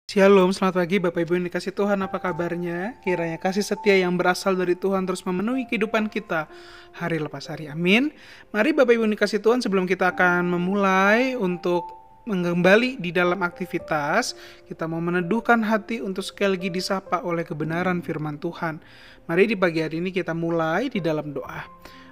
Shalom, selamat pagi Bapak Ibu yang dikasih Tuhan, apa kabarnya? Kiranya kasih setia yang berasal dari Tuhan terus memenuhi kehidupan kita hari lepas hari, amin. Mari Bapak Ibu yang dikasih Tuhan, sebelum kita akan memulai untuk kembali di dalam aktivitas, kita mau meneduhkan hati untuk sekali lagi disapa oleh kebenaran firman Tuhan. Mari di pagi hari ini kita mulai di dalam doa.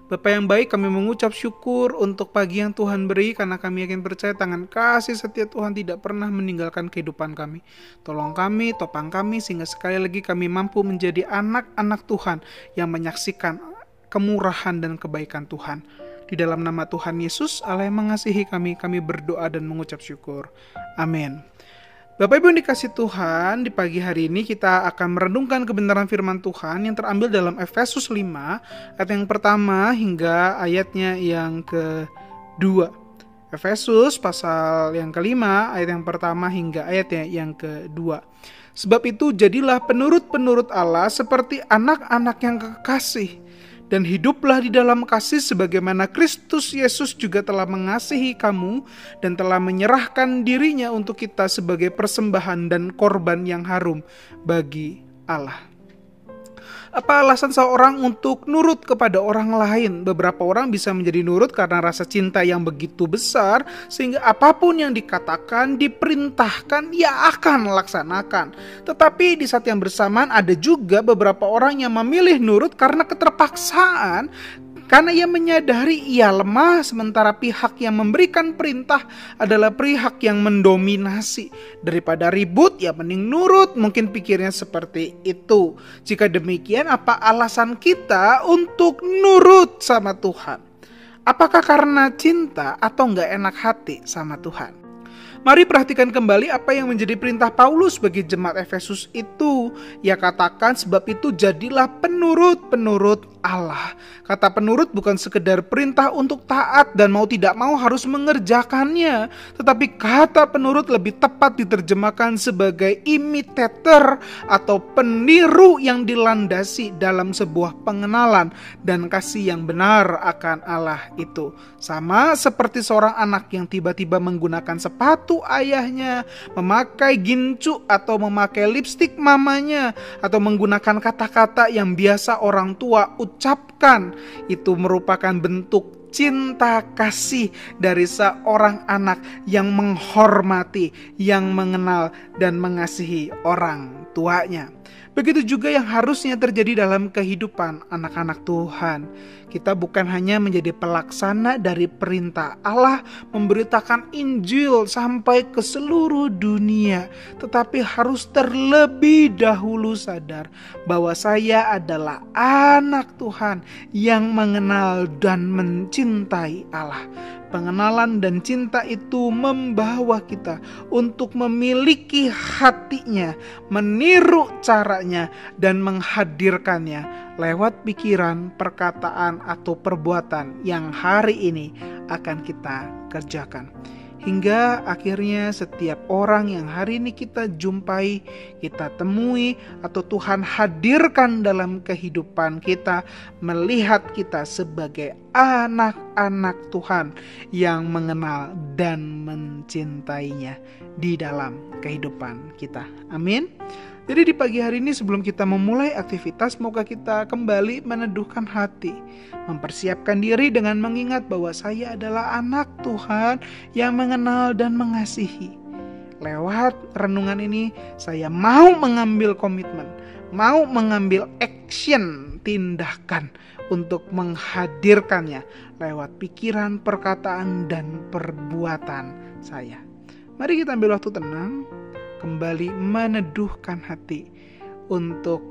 Bapa yang baik, kami mengucap syukur untuk pagi yang Tuhan beri, karena kami yakin percaya tangan kasih setia Tuhan tidak pernah meninggalkan kehidupan kami. Tolong kami, topang kami, sehingga sekali lagi kami mampu menjadi anak-anak Tuhan yang menyaksikan kemurahan dan kebaikan Tuhan. Di dalam nama Tuhan Yesus, Allah yang mengasihi kami berdoa dan mengucap syukur. Amin. Bapak Ibu yang dikasih Tuhan, di pagi hari ini kita akan merenungkan kebenaran firman Tuhan yang terambil dalam Efesus 5, ayat yang pertama hingga ayatnya yang kedua. Efesus pasal yang kelima, ayat yang pertama hingga ayatnya yang kedua. Sebab itu jadilah penurut-penurut Allah seperti anak-anak yang kekasih, dan hiduplah di dalam kasih sebagaimana Kristus Yesus juga telah mengasihi kamu dan telah menyerahkan dirinya untuk kita sebagai persembahan dan korban yang harum bagi Allah. Apa alasan seorang untuk nurut kepada orang lain? Beberapa orang bisa menjadi nurut karena rasa cinta yang begitu besar, sehingga apapun yang dikatakan, diperintahkan, ia akan laksanakan. Tetapi di saat yang bersamaan ada juga beberapa orang yang memilih nurut karena keterpaksaan, karena ia menyadari ia lemah, sementara pihak yang memberikan perintah adalah pihak yang mendominasi. Daripada ribut, ya mending nurut, mungkin pikirnya seperti itu. Jika demikian, apa alasan kita untuk nurut sama Tuhan? Apakah karena cinta atau nggak enak hati sama Tuhan? Mari perhatikan kembali apa yang menjadi perintah Paulus bagi jemaat Efesus itu. Ia katakan, sebab itu jadilah penurut-penurut Allah. Kata penurut bukan sekedar perintah untuk taat dan mau tidak mau harus mengerjakannya. Tetapi kata penurut lebih tepat diterjemahkan sebagai imitator atau peniru yang dilandasi dalam sebuah pengenalan dan kasih yang benar akan Allah itu. Sama seperti seorang anak yang tiba-tiba menggunakan sepatu ayahnya, memakai gincu atau memakai lipstik mamanya, atau menggunakan kata-kata yang biasa orang tua ucapkan. Itu merupakan bentuk cinta kasih dari seorang anak yang menghormati, yang mengenal dan mengasihi orang tuanya. Begitu juga yang harusnya terjadi dalam kehidupan anak-anak Tuhan. Kita bukan hanya menjadi pelaksana dari perintah Allah memberitakan Injil sampai ke seluruh dunia, tetapi harus terlebih dahulu sadar bahwa saya adalah anak Tuhan yang mengenal dan mencintai Allah. Pengenalan dan cinta itu membawa kita untuk memiliki hatinya, meniru caranya, dan menghadirkannya lewat pikiran, perkataan, atau perbuatan yang hari ini akan kita kerjakan. Hingga akhirnya setiap orang yang hari ini kita jumpai, kita temui, atau Tuhan hadirkan dalam kehidupan kita, melihat kita sebagai anak-anak Tuhan yang mengenal dan mencintainya di dalam kehidupan kita. Amin. Jadi di pagi hari ini sebelum kita memulai aktivitas, semoga kita kembali meneduhkan hati, mempersiapkan diri dengan mengingat bahwa saya adalah anak Tuhan yang mengenal dan mengasihi. Lewat renungan ini saya mau mengambil komitmen, mau mengambil action, tindakan untuk menghadirkannya lewat pikiran, perkataan, dan perbuatan saya. Mari kita ambil waktu tenang, kembali meneduhkan hati untuk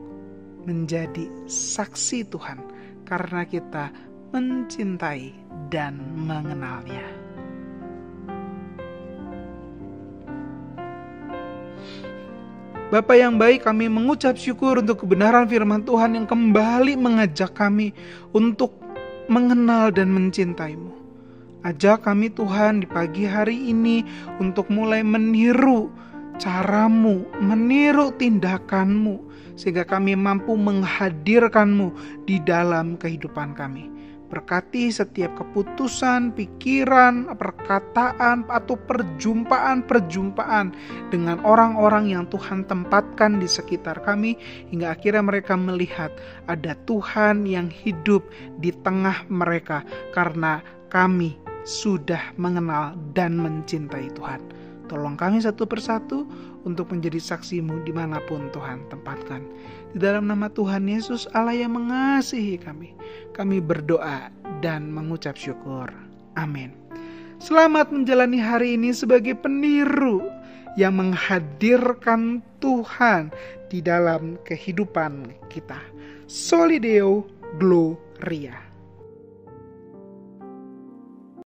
menjadi saksi Tuhan karena kita mencintai dan mengenalnya. Bapa yang baik, kami mengucap syukur untuk kebenaran firman Tuhan yang kembali mengajak kami untuk mengenal dan mencintaimu. Ajak kami Tuhan di pagi hari ini untuk mulai meniru caramu, meniru tindakanmu, sehingga kami mampu menghadirkanmu di dalam kehidupan kami. Berkati setiap keputusan, pikiran, perkataan, atau perjumpaan-perjumpaan dengan orang-orang yang Tuhan tempatkan di sekitar kami, hingga akhirnya mereka melihat ada Tuhan yang hidup di tengah mereka karena kami sudah mengenal dan mencintai Tuhan. Tolong kami satu persatu untuk menjadi saksimu dimanapun Tuhan tempatkan. Di dalam nama Tuhan Yesus Allah yang mengasihi kami berdoa dan mengucap syukur. Amin. Selamat menjalani hari ini sebagai peniru yang menghadirkan Tuhan di dalam kehidupan kita. Soli Deo Gloria.